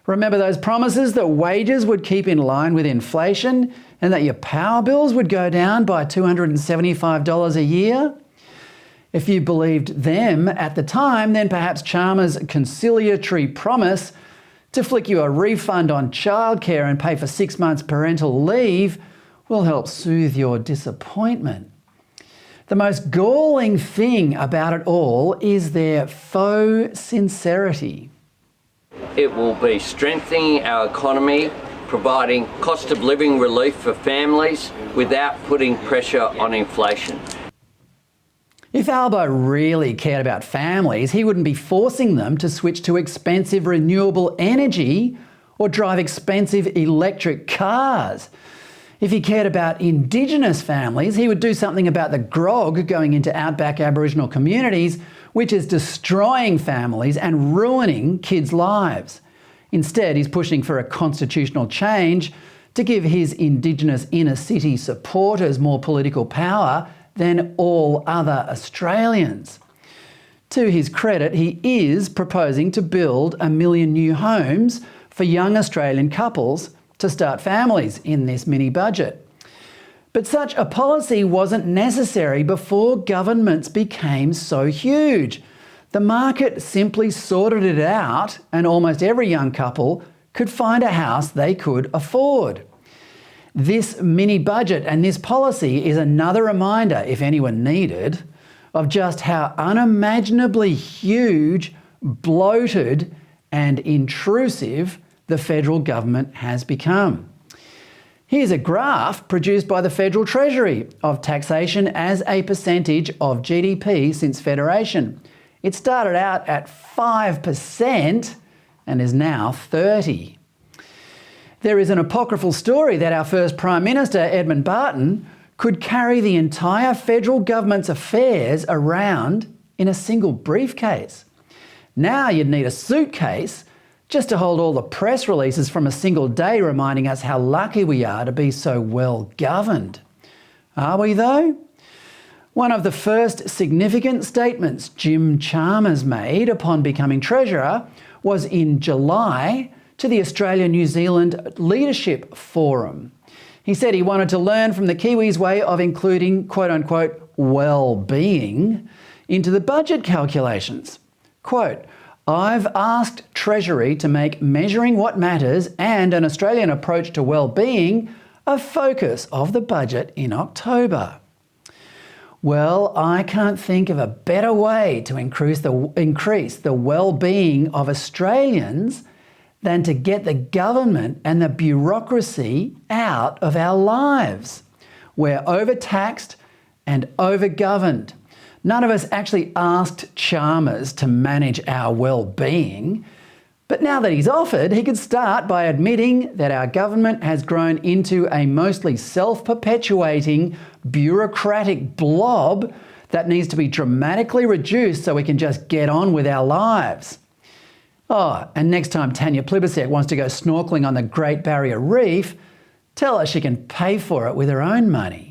Remember those promises that wages would keep in line with inflation and that your power bills would go down by $275 a year? If you believed them at the time, then perhaps Chalmers' conciliatory promise to flick you a refund on childcare and pay for 6 months parental leave will help soothe your disappointment. The most galling thing about it all is their faux sincerity. It will be strengthening our economy, providing cost of living relief for families without putting pressure on inflation. If Albo really cared about families, he wouldn't be forcing them to switch to expensive renewable energy or drive expensive electric cars. If he cared about Indigenous families, he would do something about the grog going into outback Aboriginal communities, which is destroying families and ruining kids' lives. Instead, he's pushing for a constitutional change to give his Indigenous inner city supporters more political power than all other Australians. To his credit, he is proposing to build 1 million new homes for young Australian couples to start families in this mini budget. But such a policy wasn't necessary before governments became so huge. The market simply sorted it out and almost every young couple could find a house they could afford. This mini budget and this policy is another reminder, if anyone needed, of just how unimaginably huge, bloated and intrusive the federal government has become. Here's a graph produced by the Federal Treasury of taxation as a percentage of GDP since Federation. It started out at 5% and is now 30%. There is an apocryphal story that our first Prime Minister, Edmund Barton, could carry the entire federal government's affairs around in a single briefcase. Now you'd need a suitcase just to hold all the press releases from a single day reminding us how lucky we are to be so well governed. Are we though? One of the first significant statements Jim Chalmers made upon becoming Treasurer was in July to the Australia-New Zealand Leadership Forum. He said he wanted to learn from the Kiwis' way of including quote-unquote well-being into the budget calculations. Quote, "I've asked Treasury to make measuring what matters and an Australian approach to well-being a focus of the budget in October." Well, I can't think of a better way to increase the well-being of Australians than to get the government and the bureaucracy out of our lives. We're overtaxed and overgoverned. None of us actually asked Chalmers to manage our well-being, but now that he's offered, he could start by admitting that our government has grown into a mostly self-perpetuating bureaucratic blob that needs to be dramatically reduced so we can just get on with our lives. Oh, and next time Tanya Plibersek wants to go snorkelling on the Great Barrier Reef, tell her she can pay for it with her own money.